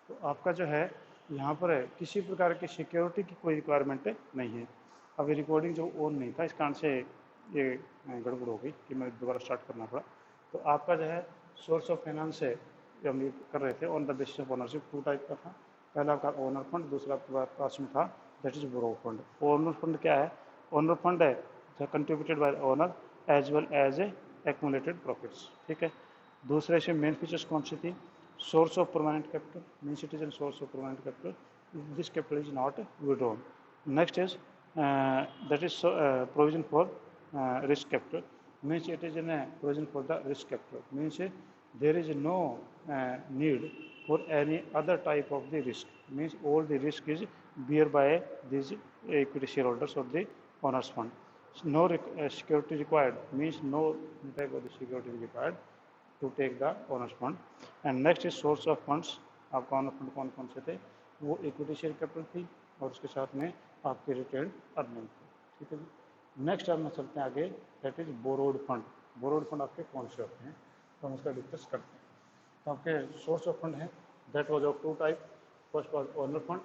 तो आपका जो है यहाँ पर है किसी प्रकार की सिक्योरिटी की कोई रिक्वायरमेंट नहीं है। अभी रिकॉर्डिंग जो ऑन नहीं था इस कारण से ये गड़बड़ हो गई कि मैं दोबारा स्टार्ट करना पड़ा। तो आपका जो है सोर्स ऑफ फाइनेंस है जो हम ये कर रहे थे on the basis of ownership, two type का था। पहला आपका ओनर फंड, दूसरा आपके पास में था that is borrow fund. Owner fund क्या है? ओनर फंड है contributed by owner as well as a accumulated profits, ठीक है। दूसरे से मेन फीचर्स कौन सी थी? Source of permanent capital, mean citizen source of permanent capital, this capital is not withdrawn. Next is that is provision for risk capital, means it is in a provision for the risk capital, means there is no need for any other type of the risk, means all the risk is bear by these equity shareholders of the owners fund. So no security required, means no type of the security is required to take the owners fund. And next is source of funds, आपका owner fund कौन कौन से थे? वो equity share capital थी और उसके साथ में आपके रिटेन अर्निंग थी, ठीक है जी। नेक्स्ट अब में चलते हैं आगे, that is borrowed fund. Borrowed fund आपके कौन से होते हैं तो हम उसका डिस्कस करते हैं। तो आपके सोर्स ऑफ फंड है that was of two type, first was owner fund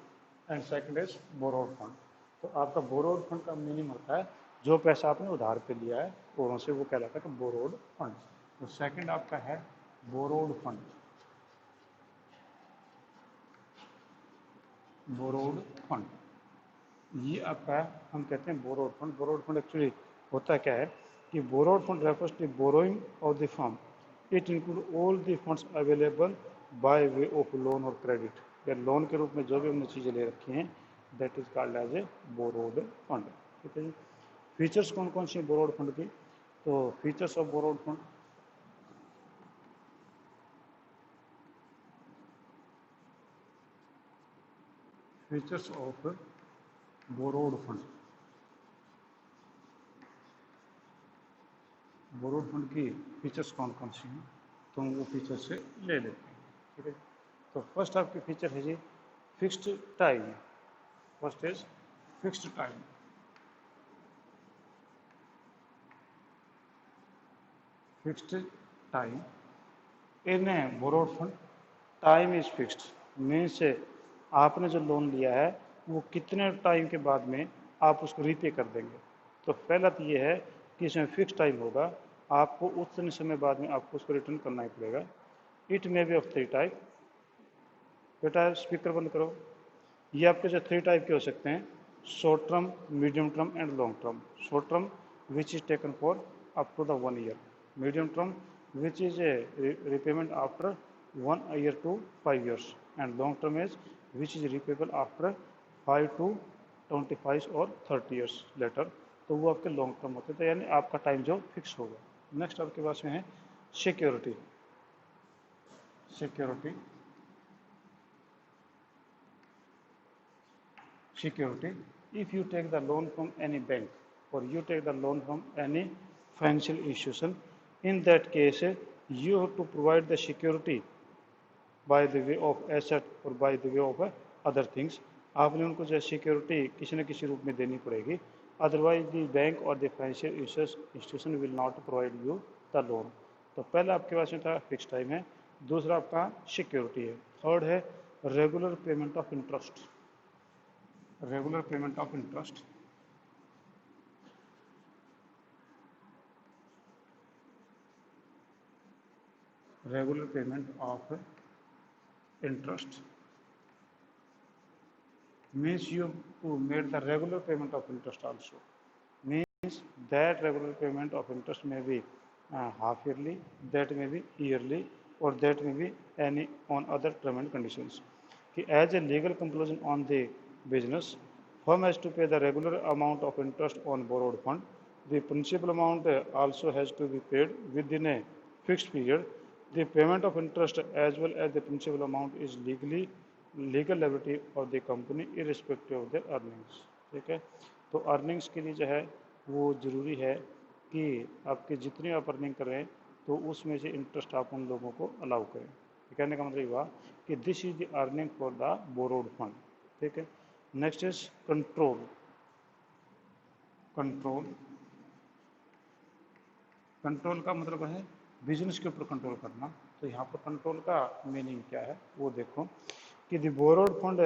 and second is borrowed fund. तो आपका बोरोड फंड का मीनिंग होता है जो पैसा आपने उधार पे लिया है औरों से, वो कहलाता है कि बोरोड फंड। तो सेकंड आपका है बोरोड फंड, बोरोड फंड ये आपका हम कहते हैं borrowed fund. Borrowed fund actually होता क्या है कि borrowed fund refers to borrowing of the firm, it include all the funds available by way of loan और क्रेडिट, या लोन के रूप में जो भी हमने चीज़ें ले रखी हैं that is called as a borrowed fund, ठीक है जी। फीचर्स कौन कौन सी हैं बोरोड फंड की? तो features of borrowed fund, features of borrowed fund, borrowed fund की फीचर्स कौन कौन सी हैं तो हम वो फीचर से ले लेते हैं, ठीक है। तो फर्स्ट आपकी फीचर है जी fixed time. First is fixed time, fixed time in a borrowed fund, time is fixed, means आपने जो लोन लिया है वो कितने टाइम के बाद में आप उसको रीपे कर देंगे। तो पहला तो ये है कि इसमें फिक्स टाइम होगा, आपको उतने समय बाद में आपको उसको रिटर्न करना ही पड़ेगा। It may be of three type, बेटा स्पीकर बंद करो। ये आपके जो थ्री टाइप के हो सकते हैं, short term, medium term and long term. Short term which is taken for up to the 1 year, medium term which is a repayment after 1 year to 5 years, and long term is which is repayable after 5 to 25 और 30 years later। तो वो आपके long term होते हैं, तो यानी आपका time जो फिक्स होगा। नेक्स्ट आपके पास में है security. Security, security, if you take the loan from any bank or you take the loan from any financial institution, in that case you have to provide the security by the way of asset or by the way of other things। आपने उनको जो security किसी न किसी रूप में देनी पड़ेगी, अदरवाइज द बैंक और the financial institution will not provide you the loan. तो पहला आपके पास में था फिक्स टाइम है, दूसरा आपका सिक्योरिटी है, थर्ड है regular payment of interest. Regular payment of interest, regular payment of interest means you made the regular payment of interest also, means that regular payment of interest may be half yearly, that may be yearly, or that may be any on other term and conditions। कि as a legal conclusion on the business, firm has to pay the regular amount of interest on borrowed fund, the principal amount also has to be paid within a fixed period, the payment of interest as well as the principal amount is legally legal liability of the company irrespective of the earnings, ठीक है। तो earnings के लिए जो है वो ज़रूरी है कि आपके जितनी आप अर्निंग कर रहे हैं तो उसमें से इंटरेस्ट आप उन लोगों को अलाउ करें। कहने का मतलब हुआ कि this is the earning for the borrowed fund, ठीक है। Next is control. Control, control का मतलब है बिजनेस के ऊपर कंट्रोल करना। तो यहाँ पर कंट्रोल का मीनिंग क्या है वो देखो कि the borrowed fund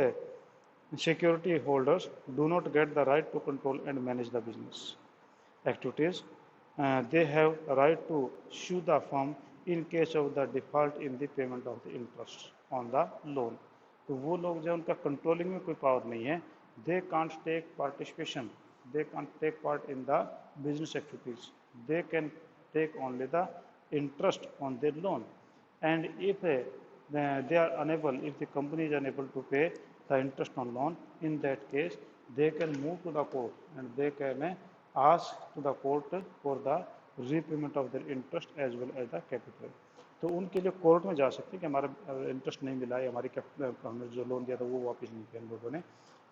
security holders do not get the right to control and manage the business activities. They have a right to sue the firm in case of the default in the payment of the interest on the loan. तो वो लोग जो उनका controlling में कोई power नहीं है, they can't take participation, they can't take part in the business activities, they can take only the interest on their loan. And if they are unable, if the company is unable to pay the interest on loan, in that case they can move to the court and they can ask to the court for the repayment of their interest as well as the capital. तो उनके लिए court में जा सकते हैं कि हमारा interest नहीं मिला है, हमारी हमने जो लोन दिया था वो वापस नहीं किया इन लोगों ने,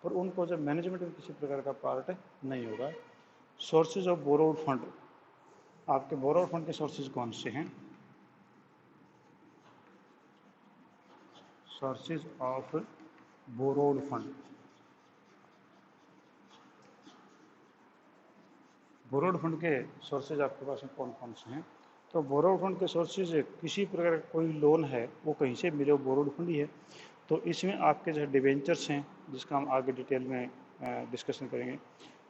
पर उनको जब मैनेजमेंट में किसी प्रकार का पार्ट नहीं होगा. सोर्सेज ऑफ बोरोड फंड, आपके बोरोड फंड के सोर्सेज कौन से हैं? Sources of borrowed fund, borrowed fund के सोर्सेज आपके पास में कौन कौन से हैं? तो बोरोड फंड के सोर्सेज किसी प्रकार का कोई लोन है वो कहीं से मिले, वो बोरोड फंड ही है. तो इसमें आपके जो डिवेंचर्स हैं जिसका हम आगे डिटेल में डिस्कशन करेंगे,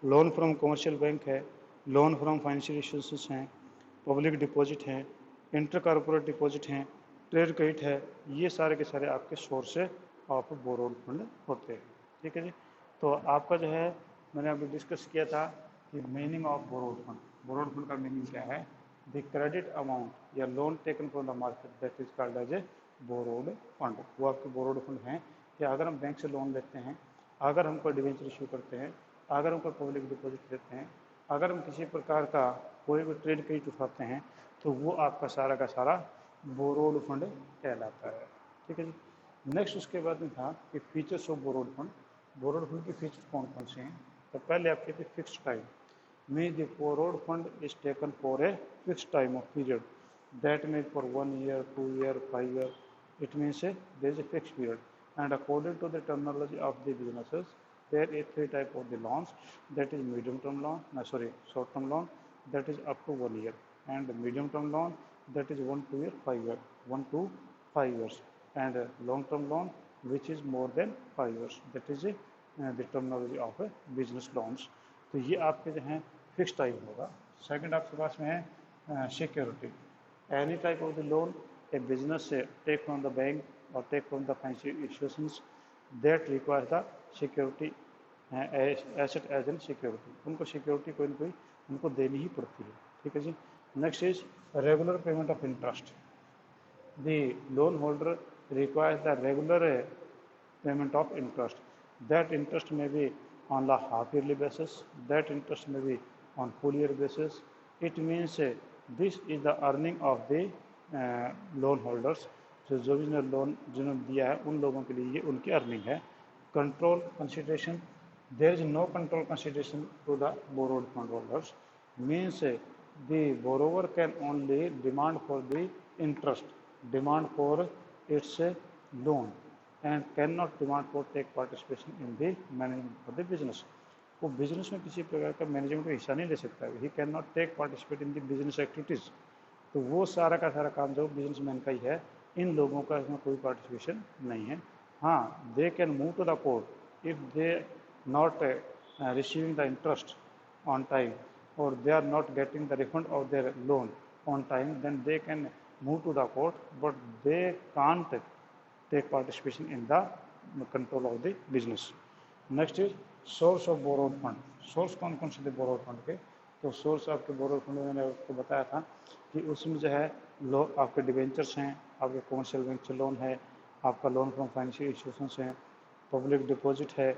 लोन फ्रॉम कमर्शियल बैंक है, लोन फ्रॉम फाइनेंशियल इंस्टीट्यूशंस हैं, पब्लिक डिपॉजिट हैं, इंटर कॉर्पोरेट डिपॉजिट हैं, ट्रेड क्रेडिट है, ये सारे के सारे आपके सोर्स ऑफ बोरोड फंड होते हैं. ठीक है जी. तो आपका जो है मैंने अभी डिस्कस किया था कि meaning of borrowed fund, borrowed fund का मीनिंग क्या है? द क्रेडिट अमाउंट या loan taken from the market that is called as a borrowed fund. वो आपके बोरोड फंड हैं कि अगर हम बैंक से लोन लेते हैं, अगर हम कोई डिवेंचर इशू करते हैं, अगर हम कोई पब्लिक डिपॉजिट लेते हैं, अगर हम किसी प्रकार का कोई भी ट्रेड क्रेडिट उठाते हैं, तो वो आपका सारा का सारा बोरोड फंड कहलाता है. ठीक है जी. नेक्स्ट उसके बाद में था कि features of borrowed fund. Borrowed fund के फीचर कौन कौन से हैं? तो पहले आपके थे फिक्स्ड टाइम, में the borrowed fund is taken for a fixed time of period, that mean for 1 year, 2 year, 5 year. It means there is a fixed period, and according to the terminology of the businesses, there is 3 type of the loans, that is medium term loan, short term loan, that is up to 1 year, and medium term loan, that is 1 to 5 year, 1 to 5 years, and long term loan which is more than 5 years, that is the terminology of business loans. तो ये आपके जो हैं fix time होगा. Second आपके पास में है security. Any type of the loan a business से टेक फ्रॉम द बैंक और take from the financial institutions that requires the security asset as an security. उनको सिक्योरिटी कोई ना कोई उनको देनी ही पड़ती है. ठीक है जी. Next is regular payment of interest. The loan holder requires the regular payment of interest. That interest may be on the half yearly basis, that interest may be on full year basis. It means this is the earning of the loan holders. जो भी loan जिन्होंने दिया है उन लोगों के लिए ये उनकी अर्निंग है. Control consideration, there is no control consideration to the borrowed fund holders. Means the borrower can only demand for the interest, demand for its loan, and cannot demand for take participation in the management of the business. वो business में किसी प्रकार का management में हिस्सा नहीं ले सकता है. He can not take participate in the business activities. तो वो सारा का सारा काम जो बिजनेसमैन का ही है, इन लोगों का इसमें कोई पार्टिसिपेशन नहीं है. हाँ, they can move to the court if they not receiving the interest on time और they are not getting the refund of their loan on time, then they can move to the court, but they can't take participation in the control of the business. Next is source of borrowed fund. Source कौन कौन से थे borrowed fund के? तो source आपके borrowed fund में मैंने आपको बताया था कि उसमें जो है आपके डिवेंचर्स हैं, आपके कमर्शियल बैंक से लोन है, आपका लोन फ्रॉम फाइनेंशियल इंस्टीट्यूशंस हैं, पब्लिक डिपॉजिट है,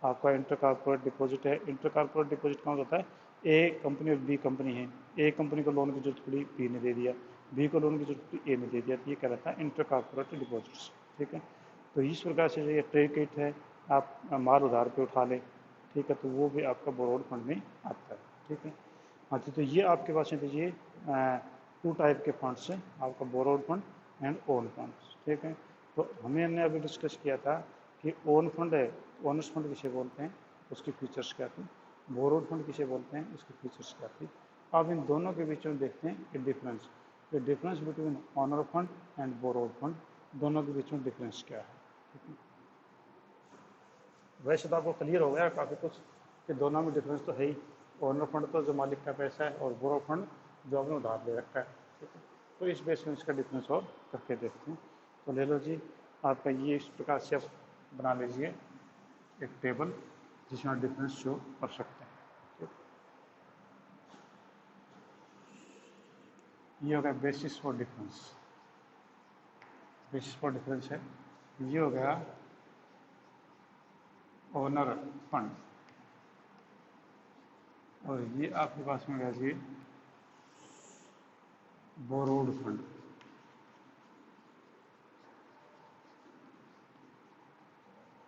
आपका इंटर कॉर्पोरेट डिपॉजिट है. इंटर कॉर्पोरेट डिपॉजिट कौन होता है? ए कंपनी और बी कंपनी है, ए कंपनी को लोन की जरूरत पड़ी, बी ने दे दिया, बी को लोन की जरूरत पड़ी, ए ने दे दिया. तो ये कहलाता है इंटर कॉर्पोरेट डिपॉजिट्स. ठीक है. तो इस प्रकार से ये ट्रेड क्रेडिट है, आप माल उधार पे उठा लें. ठीक है. तो वो भी आपका बोरोड फंड में आता है. ठीक है. हाँ जी. तो ये आपके पास में दीजिए 2 टाइप के फंड्स हैं, आपका borrowed fund and own funds. ठीक है. तो हमने अभी डिस्कस किया था कि ओन फंड है, ओनर्स फंड किसे बोलते हैं, उसकी फीचर्स क्या थी, बोरोड फंड किसे बोलते हैं, उसकी फीचर्स क्या थी. अब इन दोनों के बीच में देखते हैं कि difference, the difference between owner fund and borrowed fund, दोनों के बीच में डिफरेंस क्या है. ठीक है. वैसे तो आपको क्लियर हो गया काफ़ी कुछ कि दोनों में डिफरेंस तो है ही। ओनर फंड तो जो मालिक का पैसा है और बोरो फंड जो आपने उधार ले रखा है, ठीक है। तो इस बेस में इसका डिफरेंस और करके देखते हैं। तो ले लो जी, आपका ये इस प्रकार से आप बना लीजिए एक टेबल जिसमें आप डिफरेंस शो कर सकते हैं, ठीक। ये हो गया basis for difference, basis for difference है। ये हो गया ओनर फंड, और ये आपके पास में गया जी बोरोड फंड।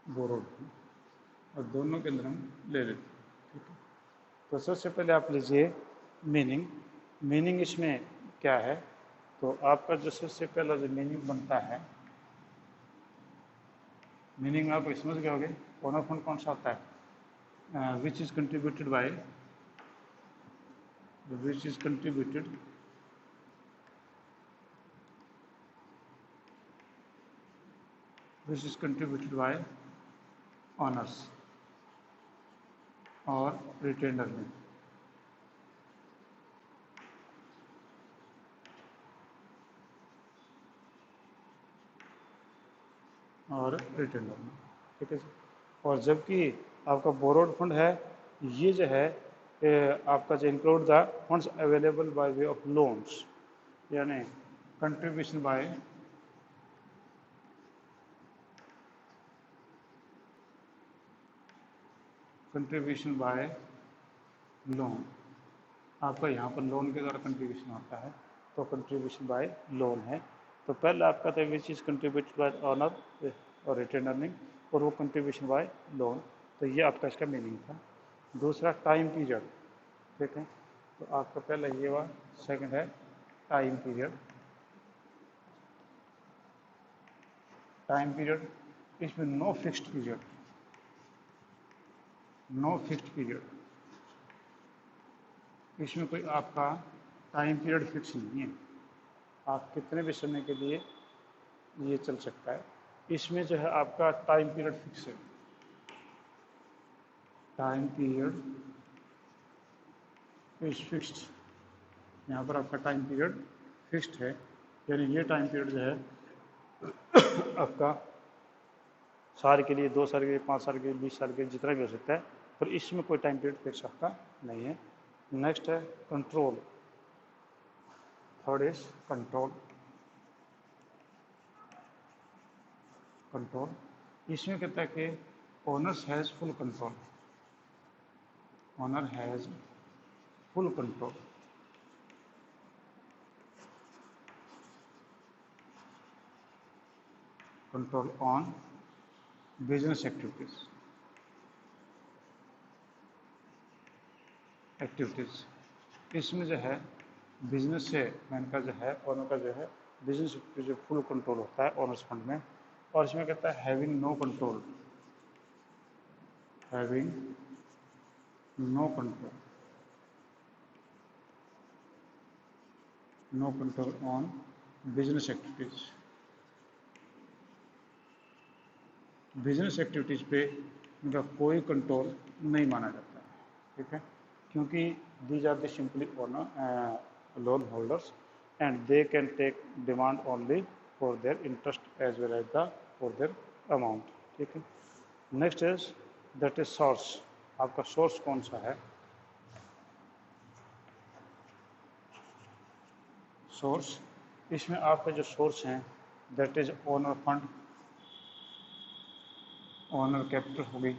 बोरोड फंड, और दोनों के अंदर हम ले लेते हैं, ठीक है। तो सबसे पहले आप लीजिए मीनिंग। मीनिंग इसमें क्या है, तो आपका जो सबसे पहला जो मीनिंग बनता है, मीनिंग में आप समझ गए होंगे। ओनर फंड कौन सा होता है, which is contributed bye, which is contributed which is contributed by owners और रिटेनर में। और रिटेनर में, ठीक है। और जबकि आपका बोरोड फंड है, ये जो है आपका जो include the funds available by way of loans, यानी कंट्रीब्यूशन बाय लोन। आपका यहाँ पर लोन के द्वारा कंट्रीब्यूशन होता है, तो कंट्रीब्यूशन बाय लोन है। तो पहले आपका था which is contributed bye honour और रिटेन अर्निंग, और वो कंट्रीब्यूशन बाय लोन। तो ये आपका इसका मीनिंग था। दूसरा टाइम पीरियड, ठीक है। तो आपका पहला ये हुआ, सेकंड है टाइम पीरियड। टाइम पीरियड, इसमें no fixed period, no fixed period, इसमें कोई आपका टाइम पीरियड फिक्स नहीं है, आप कितने भी समय के लिए ये चल सकता है। इसमें जो है आपका टाइम पीरियड फिक्स है, टाइम पीरियड इज फिक्स्ड। यहाँ पर आपका टाइम पीरियड फिक्स्ड है, यानी ये टाइम पीरियड जो है आपका साल के लिए, 2 साल के लिए, 5 साल के लिए, 20 साल के लिए, जितना भी हो सकता है, पर इसमें कोई टाइम पीरियड फिक्स आपका नहीं है। नेक्स्ट है control, third is control. Control, इसमें कहता है कि owners has full control, owner has full control, control on business activities. इसमें जो है बिजनेस से मैन का जो है, ओनर का जो है बिजनेस पे जो फुल कंट्रोल होता है ओनर्स फंड में। और इसमें कहता है having no control, having no control, no control on business activities. Business activities पे इनका कोई कंट्रोल नहीं माना जाता है, ठीक है। क्योंकि these are the simply owner loan holders and they can take demand only for their interest as well as the for their amount, ठीक है। Next is that is source. आपका सोर्स कौन सा है, सोर्स, इसमें आपके जो सोर्स हैं that is owner fund, owner capital हो गई।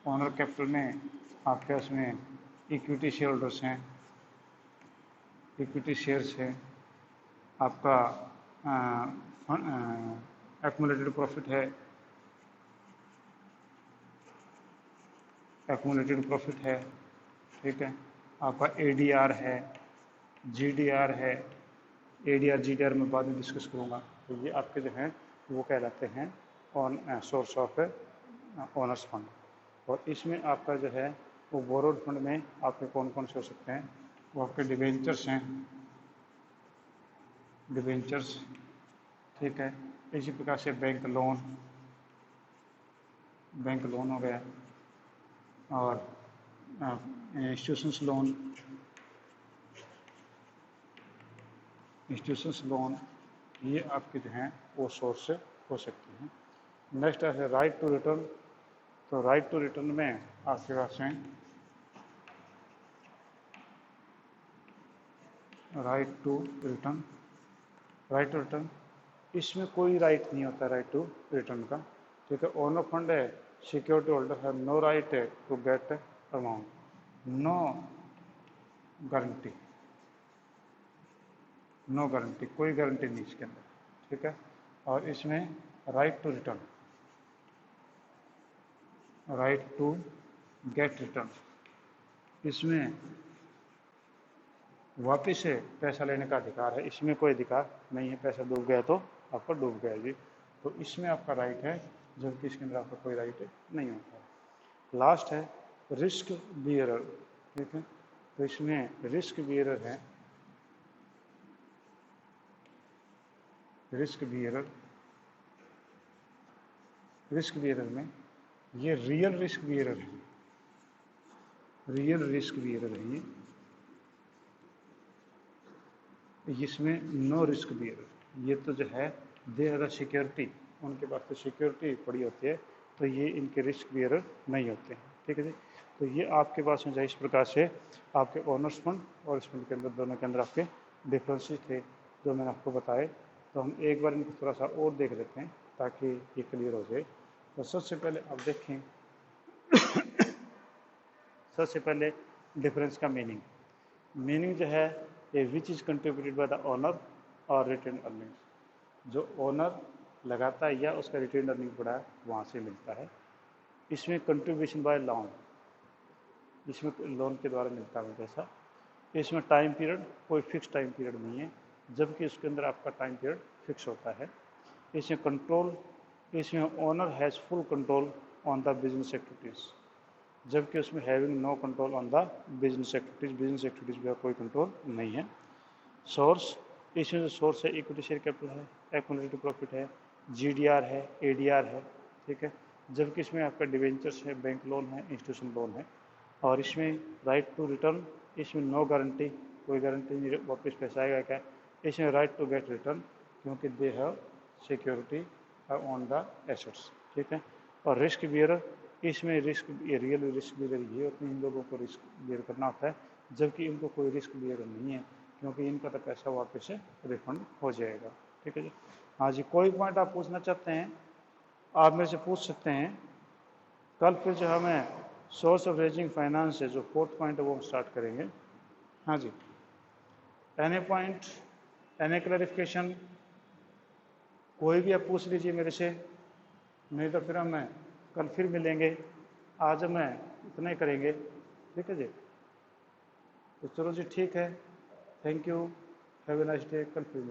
ओनर कैपिटल में आपके उसमें इक्विटी शेयर होल्डर्स हैं, इक्विटी शेयर्स है, आपका एक्मुलेटेड प्रॉफिट है, एक्मुलेटेड प्रॉफिट है, ठीक है। आपका एडीआर है, जीडीआर है। एडीआर जीडीआर में बाद में डिस्कस करूँगा। तो ये आपके जो हैं वो कहलाते हैं on source of owner's fund. और इसमें आपका जो है वो बोरोड फंड में आपके कौन कौन से हो सकते हैं, वो आपके डिवेंचर्स हैं, डिवेंचर्स, ठीक है। इसी प्रकार से बैंक लोन, बैंक लोन हो गया, और इंस्टीट्यूशंस लोन, ये आपके जो हैं वो सोर्स से हो सकते हैं। नेक्स्ट है राइट टू रिटर्न। तो राइट टू रिटर्न में आपके पास हैं राइट टू रिटर्न। इसमें कोई राइट नहीं होता राइट टू रिटर्न का, ठीक है। ओनर फंड है, सिक्योरिटी होल्डर है, नो राइट है to get amount, no guarantee, कोई गारंटी नहीं इसके अंदर, ठीक है। और इसमें right to return, right to get return, इसमें वापिस से पैसा लेने का अधिकार है, इसमें कोई अधिकार नहीं है। पैसा डूब गया तो आपका डूब गया जी, तो इसमें आपका राइट है, जबकि इसके अंदर आपका कोई राइट नहीं होता है। लास्ट है रिस्क बियरर, ठीक है। तो इसमें रिस्क बियरर है, रिस्क बियरर में ये रियल रिस्क बियरर है, ये इसमें नो रिस्क बियरर, ये तो जो है दे आर सिक्योरिटी, उनके पास तो सिक्योरिटी पड़ी होती है, तो ये इनके रिस्क बियरर नहीं होते हैं, ठीक है जी। तो ये आपके पास में जो इस प्रकार से आपके ओनर्स फंड और इस फंड के अंदर दोनों के अंदर आपके डिफरेंसेस थे जो मैंने आपको बताए। तो हम एक बार इनको थोड़ा सा और देख लेते हैं ताकि ये क्लियर हो जाए। तो सबसे पहले आप देखें, सबसे पहले डिफरेंस का मीनिंग जो है ये which is contributed by the owner और रिटेन अर्निंग्स, जो ओनर लगाता है या उसका रिटेन अर्निंग पड़ा है वहाँ से मिलता है। इसमें कंट्रीब्यूशन बाय लोन, इसमें लोन के द्वारा मिलता है पैसा। इसमें टाइम पीरियड कोई फिक्स टाइम पीरियड नहीं है, जबकि इसके अंदर आपका टाइम पीरियड फिक्स होता है। इसमें कंट्रोल, इसमें owner has full control on the business activities, जबकि उसमें having no control on the business activities का कोई कंट्रोल नहीं है। सोर्स, इसमें जो सोर्स है इक्विटी शेयर कैपिटल है, एक्युमुलेटेड प्रॉफिट है, जीडीआर है, एडीआर है, ठीक है। जबकि इसमें आपका डिवेंचर्स है, बैंक लोन है, इंस्टीट्यूशन लोन है। और इसमें राइट टू रिटर्न, इसमें नो गारंटी, कोई गारंटी नहीं वापस पैसा आएगा क्या। इसमें राइट टू गेट रिटर्न, क्योंकि they have security on the assets, ठीक है। और रिस्क बियरर, इसमें रिस्क रियल रिस्क बियर ये होते हैं, इन लोगों को रिस्क बियर करना होता है, जबकि इनको कोई रिस्क बियर नहीं है, क्योंकि इनका तो पैसा वापस से रिफंड हो जाएगा, ठीक है जी। हाँ जी, कोई पॉइंट आप पूछना चाहते हैं आप मेरे से पूछ सकते हैं। कल फिर जो हमें सोर्स ऑफ रेजिंग फाइनेंस है, जो 4th पॉइंट है वो हम स्टार्ट करेंगे। हाँ जी, एनी पॉइंट, एनी क्लैरिफिकेशन, कोई भी आप पूछ लीजिए मेरे से, नहीं तो फिर हम कल फिर मिलेंगे। आज हमें इतना ही करेंगे, ठीक है जी। तो चलो जी, ठीक है, thank you, have a nice day, कल फिर मिलेंगे।